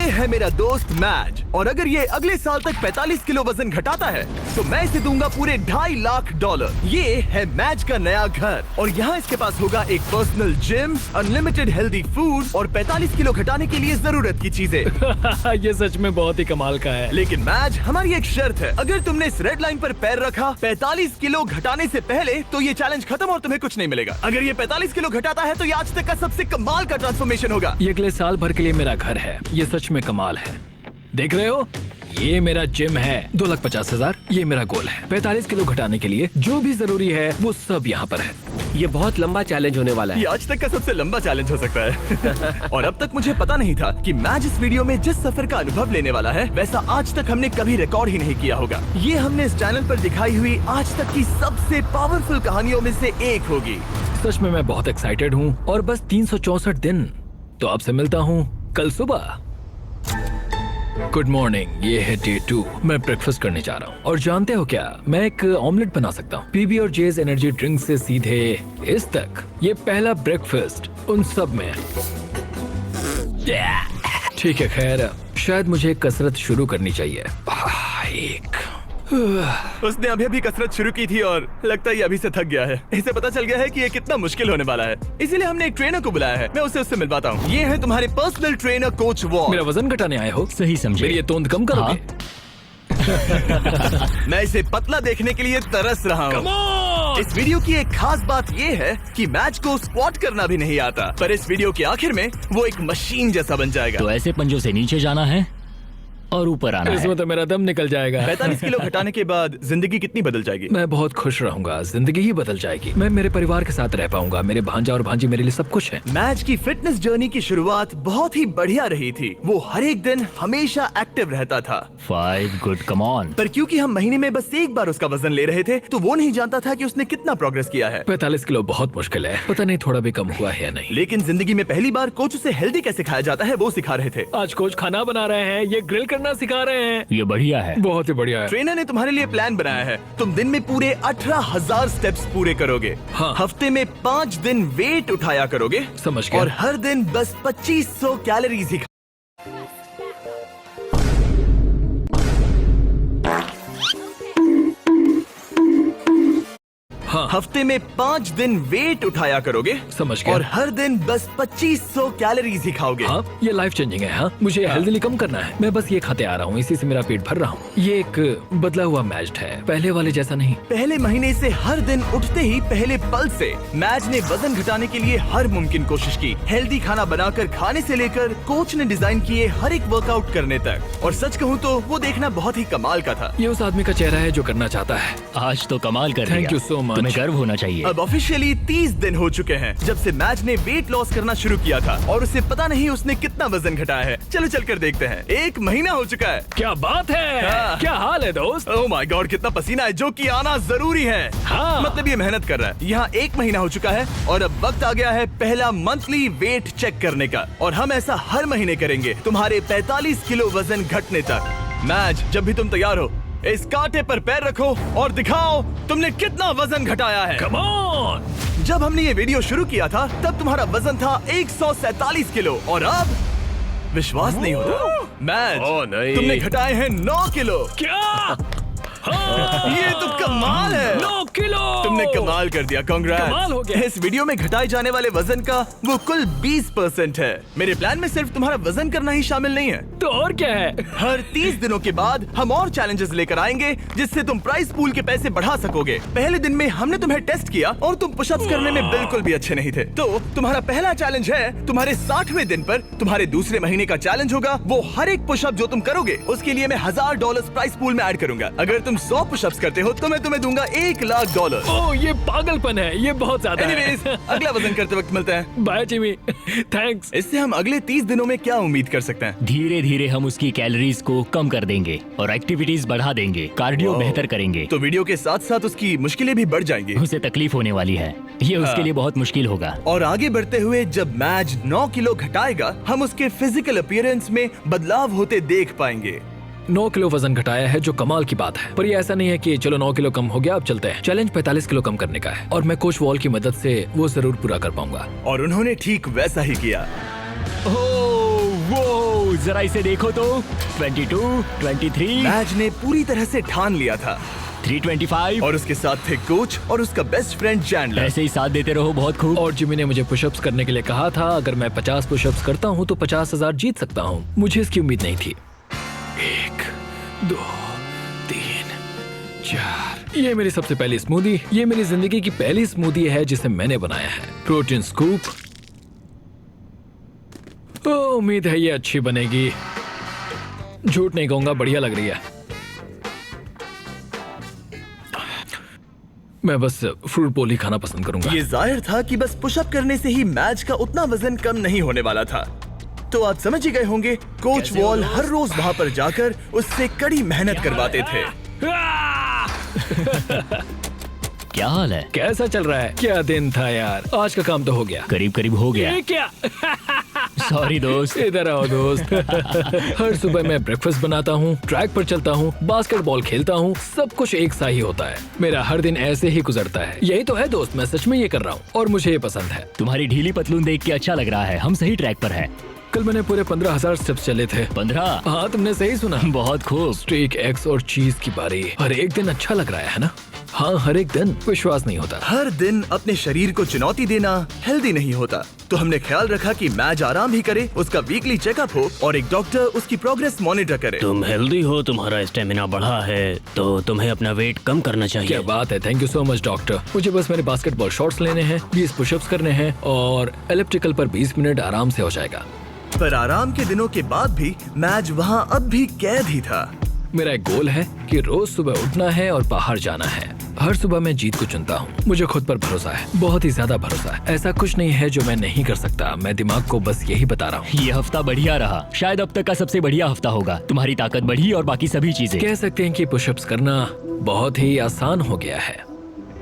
है मेरा दोस्त मैज, और अगर ये अगले साल तक 45 किलो वजन घटाता है तो मैं इसे दूंगा पूरे $2.5 लाख। ये है मैज का नया घर, और यहाँ इसके पास होगा एक personal gym, unlimited healthy food और 45 किलो घटाने के लिए जरूरत की चीजें। ये सच में बहुत ही कमाल का है। लेकिन मैज, हमारी एक शर्त है, अगर तुमने इस रेड लाइन पर पैर रखा 45 किलो घटाने से पहले तो ये चैलेंज खत्म और तुम्हें कुछ नहीं मिलेगा। अगर ये 45 किलो घटाता है तो ये आज तक का सबसे कमाल का ट्रांसफॉर्मेशन होगा। ये अगले साल भर के लिए मेरा घर है, ये सच में कमाल है। देख रहे हो, ये मेरा जिम है। 2,50,000 ये मेरा गोल है। 45 किलो घटाने के लिए जो भी जरूरी है वो सब यहाँ पर है। ये बहुत लंबा चैलेंज होने वाला है। ये आज तक का सबसे लंबा चैलेंज हो सकता है। और अब तक मुझे पता नहीं था कि मैज इस वीडियो में जिस सफर का अनुभव लेने वाला है वैसा आज तक हमने कभी रिकॉर्ड ही नहीं किया होगा। ये हमने इस चैनल पर दिखाई हुई आज तक की सबसे पावरफुल कहानियों में से एक होगी। सच में मैं बहुत एक्साइटेड हूँ और बस 364 दिन। तो आपसे मिलता हूँ कल सुबह। गुड मॉर्निंग, ये है डे 2। मैं ब्रेकफास्ट करने जा रहा हूँ और जानते हो क्या, मैं एक ऑमलेट बना सकता हूँ। पीबी और जेज एनर्जी ड्रिंक से सीधे इस तक, ये पहला ब्रेकफास्ट उन सब में। ठीक है, खैर शायद मुझे कसरत शुरू करनी चाहिए। उसने अभी कसरत शुरू की थी और लगता है ये अभी से थक गया है। इसे पता चल गया है कि ये कितना मुश्किल होने वाला है, इसीलिए हमने एक ट्रेनर को बुलाया है। मैं उससे मिलवाता हूँ। ये है तुम्हारे पर्सनल ट्रेनर कोच वॉल। मेरा वजन घटाने आए हो? सही समझे। मेरी ये तोंद कम करोगे? मैं इसे पतला देखने के लिए तरस रहा हूँ। इस वीडियो की एक खास बात ये है कि मैच को स्क्वाट करना भी नहीं आता, पर इस वीडियो के आखिर में वो एक मशीन जैसा बन जाएगा। तो ऐसे पंजों से नीचे जाना है और ऊपर आना है। इसमें तो मेरा दम निकल जाएगा। 45 किलो घटाने के बाद जिंदगी कितनी बदल जाएगी? मैं बहुत खुश रहूंगा, जिंदगी ही बदल जाएगी। मैं मेरे परिवार के साथ रह पाऊंगा, मेरे भांजा और भांजी मेरे लिए सब कुछ है। मैच की फिटनेस जर्नी की शुरुआत बहुत ही बढ़िया रही थी। वो हर एक दिन हमेशा एक्टिव रहता था। 5 गुड, कम ऑन। पर क्योंकि हम महीने में बस एक बार उसका वजन ले रहे थे तो वो नहीं जानता था कि उसने कितना प्रोग्रेस किया है। 45 किलो बहुत मुश्किल है, पता नहीं थोड़ा भी कम हुआ है या नहीं। लेकिन जिंदगी में पहली बार कोच उसे हेल्दी कैसे खाया जाता है वो सिखा रहे थे। आज कोच खाना बना रहे हैं, ये ग्रिल करना सिखा रहे हैं। ये बढ़िया है, बहुत ही बढ़िया है। ट्रेनर ने तुम्हारे लिए प्लान बनाया है। तुम दिन में पूरे 18,000 स्टेप्स पूरे करोगे। हाँ। हफ्ते में 5 दिन वेट उठाया करोगे। समझ गया। और हर दिन बस 2500 कैलोरीज ही। हाँ। हफ्ते में 5 दिन वेट उठाया करोगे। समझ गया। और हर दिन बस 2500 कैलोरीज ही खाओगे। हाँ, ये लाइफ चेंजिंग है। हाँ, मुझे हेल्दी कम करना है। मैं बस ये खाते आ रहा हूँ, इसी से मेरा पेट भर रहा हूँ। ये एक बदला हुआ मैच है, पहले वाले जैसा नहीं। पहले महीने से हर दिन उठते ही पहले पल से मैच ने वजन घटाने के लिए हर मुमकिन कोशिश की। हेल्दी खाना बनाकर खाने से लेकर कोच ने डिजाइन किए हर एक वर्कआउट करने तक। और सच कहूँ तो वो देखना बहुत ही कमाल का था। ये उस आदमी का चेहरा है जो करना चाहता है। आज तो कमाल कर दिया। Thank you so much। तुम्हें गर्व होना चाहिए। अब ऑफिशियली 30 दिन हो चुके हैं जब से मैच ने वेट लॉस करना शुरू किया था, और उसे पता नहीं उसने कितना वजन घटाया है। चलो चलकर देखते हैं। 1 महीना हो चुका है। क्या बात है। हाँ। क्या हाल है दोस्त? ओह माय गॉड, कितना पसीना है, जो कि आना जरूरी है। हाँ। मतलब ये मेहनत कर रहा है। यहाँ 1 महीना हो चुका है और अब वक्त आ गया है पहला मंथली वेट चेक करने का, और हम ऐसा हर महीने करेंगे तुम्हारे 45 किलो वजन घटने तक। मैच, जब भी तुम तैयार हो इस कांटे पर पैर रखो और दिखाओ तुमने कितना वजन घटाया है। Come on. जब हमने ये वीडियो शुरू किया था तब तुम्हारा वजन था 147 किलो, और अब विश्वास नहीं होता मैच, नहीं। तुमने घटाए हैं 9 किलो। क्या? हाँ। ये तो कमाल है। 9 किलो। तुमने कमाल कर दिया, कांग्रेस। कमाल हो गया। इस वीडियो में घटाए जाने वाले वजन का वो कुल 20% है। मेरे प्लान में सिर्फ तुम्हारा वजन करना ही शामिल नहीं है। तो और क्या है? हर 30 दिनों के बाद हम और चैलेंजेस लेकर आएंगे जिससे तुम प्राइस पूल के पैसे बढ़ा सकोगे। पहले दिन में हमने तुम्हें टेस्ट किया और तुम पुशअप्स करने में बिल्कुल भी अच्छे नहीं थे। तो तुम्हारा पहला चैलेंज है तुम्हारे 60वें दिन पर तुम्हारे दूसरे महीने का चैलेंज होगा। वो हर एक पुशअप जो तुम करोगे उसके लिए मैं $1000 प्राइस पूल में ऐड करूंगा। अगर तुम 100 पुशअप्स करते हो तो मैं तुम्हें दूंगा $1 लाख। ओह, ये पागलपन है, ये बहुत ज्यादा है। Anyways, अगला वजन करते वक्त मिलते हैं। Bye Jimmy, thanks. इससे हम अगले 30 दिनों में क्या उम्मीद कर सकते हैं? धीरे धीरे हम उसकी कैलोरीज को कम कर देंगे और एक्टिविटीज बढ़ा देंगे, कार्डियो बेहतर करेंगे। तो वीडियो के साथ साथ उसकी मुश्किलें भी बढ़ जाएंगी। उसे तकलीफ होने वाली है, ये उसके लिए बहुत मुश्किल होगा। और आगे बढ़ते हुए जब मैच 9 किलो घटाएगा हम उसके फिजिकल अपीयरेंस में बदलाव होते देख पाएंगे। 9 किलो वजन घटाया है जो कमाल की बात है, पर ये ऐसा नहीं है कि चलो 9 किलो कम हो गया अब चलते हैं। चैलेंज 45 किलो कम करने का है और मैं कोच वॉल की मदद से वो जरूर पूरा कर पाऊंगा। और उन्होंने ठीक वैसा ही किया। ओह, वो जरा इसे देखो तो 22, 23, मैज ने पूरी तरह से ठान लिया था 325 और उसके साथ थे कोच और उसका बेस्ट फ्रेंड चैंडलर। ऐसे ही साथ देते रहो, बहुत खूब। और जिमी ने मुझे पुशअप्स करने के लिए कहा था, अगर मैं 50 पुशअप्स करता हूँ तो 50,000 जीत सकता हूँ। मुझे इसकी उम्मीद नहीं थी। 1, 2, 3, 4। ये मेरी सबसे पहली स्मूदी। ये मेरी जिंदगी की पहली स्मूदी है जिसे मैंने बनाया है। Protein scoop. उम्मीद है ये अच्छी बनेगी। झूठ नहीं कहूंगा, बढ़िया लग रही है। मैं बस फ्रूट बोल ही खाना पसंद करूंगा। ये जाहिर था कि बस पुशअप करने से ही मैच का उतना वजन कम नहीं होने वाला था। तो आप समझ ही गए होंगे, कोच वॉल हर रोज वहां पर जाकर उससे कड़ी मेहनत करवाते थे। क्या हाल है? कैसा चल रहा है? क्या दिन था यार। आज का काम तो हो गया। करीब करीब हो गया। ये क्या? सॉरी दोस्त। इधर आओ दोस्त। हर सुबह मैं ब्रेकफास्ट बनाता हूँ, ट्रैक पर चलता हूँ, बास्केटबॉल खेलता हूँ। सब कुछ एक सा ही होता है। मेरा हर दिन ऐसे ही गुजरता है। यही तो है दोस्त, मैं सच में ये कर रहा हूँ और मुझे ये पसंद है। तुम्हारी ढीली पतलून देख के अच्छा लग रहा है। हम सही ट्रैक पर हैं। कल मैंने पूरे 15,000 स्टेप्स चले थे। 15? हाँ, तुमने सही सुना। बहुत खूब। स्टेक, एग्स और चीज की बारी। हर एक दिन अच्छा लग रहा है ना? हाँ, हर एक दिन। विश्वास नहीं होता। हर दिन अपने शरीर को चुनौती देना हेल्दी नहीं होता। तो हमने ख्याल रखा कि मैच आराम भी करे, उसका वीकली चेकअप हो और एक डॉक्टर उसकी प्रोग्रेस मॉनिटर करे। तुम हेल्दी हो, तुम्हारा स्टेमिना बढ़ा है, तो तुम्हें अपना वेट कम करना चाहिए। क्या बात है, thank you so much doctor. मुझे बस मेरे बास्केटबॉल शॉट्स लेने हैं, 20 पुशअप्स करने हैं और एलिप्टिकल पर 20 मिनट आराम से हो जाएगा। पर आराम के दिनों के बाद भी मैच वहाँ अब भी कैद ही था। मेरा एक गोल है कि रोज सुबह उठना है और बाहर जाना है। हर सुबह मैं जीत को चुनता हूँ। मुझे खुद पर भरोसा है, बहुत ही ज्यादा भरोसा है। ऐसा कुछ नहीं है जो मैं नहीं कर सकता। मैं दिमाग को बस यही बता रहा हूँ। ये हफ्ता बढ़िया रहा, शायद अब तक का सबसे बढ़िया हफ्ता होगा। तुम्हारी ताकत बढ़ी और बाकी सभी चीजें। कह सकते हैं कि पुशअप्स करना बहुत ही आसान हो गया है।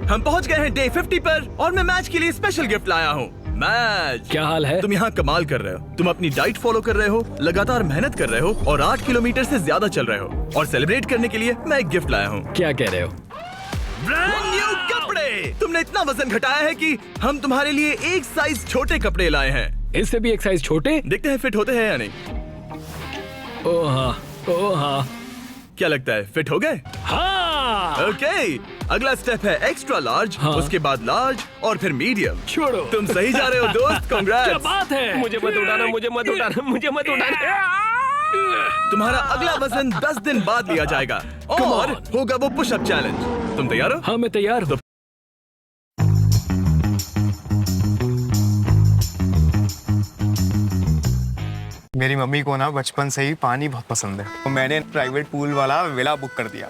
हम पहुँच गए हैं डे 50 पर और मैं मैच के लिए स्पेशल गिफ्ट लाया हूँ। मैच, क्या हाल है? तुम यहाँ कमाल कर रहे हो। तुम अपनी डाइट फॉलो कर रहे हो, लगातार मेहनत कर रहे हो और 8 किलोमीटर से ज्यादा चल रहे हो। और सेलिब्रेट करने के लिए मैं एक गिफ्ट लाया हूँ। क्या कह रहे हो? ब्रांड न्यू कपड़े। तुमने इतना वजन घटाया है कि हम तुम्हारे लिए एक साइज छोटे कपड़े लाए हैं। इससे भी एक साइज छोटे? देखते हैं फिट होते हैं या नहीं। ओ हाँ, ओ हाँ। क्या लगता है, फिट हो गए? हाँ। ओके, अगला स्टेप है एक्स्ट्रा लार्ज, हाँ। उसके बाद लार्ज और फिर मीडियम। छोड़ो। तुम सही जा रहे हो दोस्त, क्या कांग्रेट्स। बात है? मुझे मत उठाना, मुझे मत उठाना, मुझे मत उठाना। तुम्हारा अगला वजन 10 दिन बाद लिया जाएगा और होगा वो पुशअप चैलेंज। तुम तैयार हो? हाँ, मैं तैयार हूँ। मेरी मम्मी को ना बचपन से ही पानी बहुत पसंद है, तो मैंने प्राइवेट पूल वाला विला बुक कर दिया।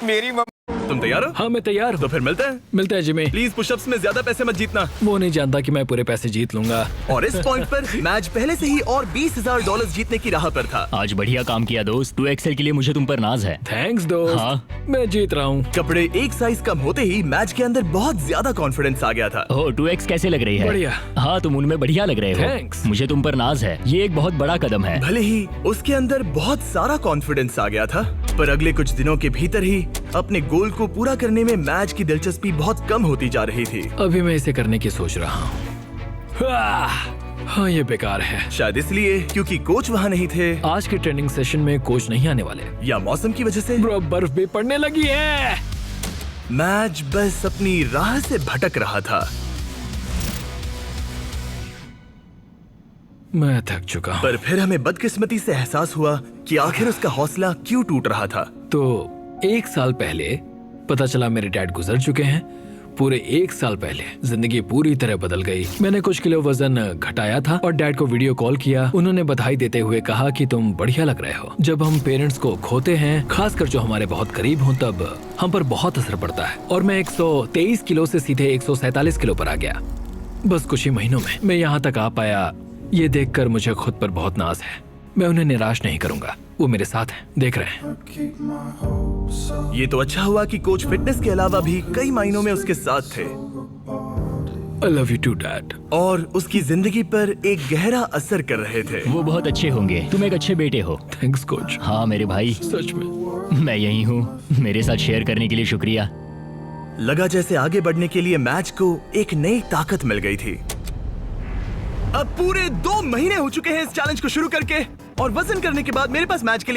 मेरी मम्मी तुम तैयार हो? हाँ, मैं तैयार तो हूँ। फिर मिलते हैं। मिलते हैं जिमी। प्लीज पुशअप्स में ज्यादा पैसे मत जीतना। वो नहीं जानता कि मैं पूरे पैसे जीत लूंगा। और इस पॉइंट पर मैच पहले से ही और $20,000 जीतने की राह पर था। आज बढ़िया काम किया दोस्त। 2XL के लिए मुझे तुम पर नाज है। थैंक्स दोस्त। हाँ। मैं जीत रहा हूँ। कपड़े एक साइज कम होते ही मैच के अंदर बहुत ज्यादा कॉन्फिडेंस आ गया था। ओह, 2X कैसे लग रही है? बढ़िया। हाँ, तुम उनमें बढ़िया लग रहे हो। Thanks। मुझे तुम पर नाज है। ये एक बहुत बड़ा कदम है। भले ही उसके अंदर बहुत सारा कॉन्फिडेंस आ गया था, पर अगले कुछ दिनों के भीतर ही अपने गोल को पूरा करने में मैच की दिलचस्पी बहुत कम होती जा रही थी। अभी मैं इसे करने की सोच रहा हूँ। हाँ, ये बेकार है। शायद इसलिए क्योंकि कोच वहाँ नहीं थे, आज के ट्रेनिंग सेशन में कोच नहीं आने वाले। या मौसम की वजह से। ब्रो, बर्फ भी पड़ने लगी है। मैच बस अपनी राह से भटक रहा था। मैं थक चुका हूँ। पर फिर हमें बदकिस्मती से एहसास हुआ कि आखिर उसका हौसला क्यों टूट रहा था। तो 1 साल पहले पता चला मेरे डैड गुजर चुके हैं। पूरे 1 साल पहले जिंदगी पूरी तरह बदल गई। मैंने कुछ किलो वजन घटाया था और डैड को वीडियो कॉल किया। उन्होंने बधाई देते हुए कहा कि तुम बढ़िया लग रहे हो। जब हम पेरेंट्स को खोते हैं, खासकर जो हमारे बहुत करीब हों, तब हम पर बहुत असर पड़ता है। और मैं 123 किलो से सीधे 147 किलो पर आ गया बस कुछ ही महीनों में। मैं यहाँ तक आ पाया, ये देखकर मुझे खुद पर बहुत नाज है। मैं उन्हें निराश नहीं करूंगा, वो मेरे साथ हैं, देख रहे हैं। ये तो अच्छा हुआ कि कोच फिटनेस के अलावा भी कई मायनों में उसके साथ थे I love you too, Dad। और उसकी जिंदगी पर एक गहरा असर कर रहे थे। वो बहुत अच्छे होंगे। तुम एक अच्छे बेटे हो। Thanks coach. हाँ मेरे भाई, सच में। मैं यही हूँ। मेरे साथ शेयर करने के लिए शुक्रिया। लगा जैसे आगे बढ़ने के लिए मैच को एक नई ताकत मिल गई थी। अब पूरे 2 महीने हो चुके हैं इस चैलेंज को शुरू करके और वजन करने के बाद मेरे पास मैच के लिए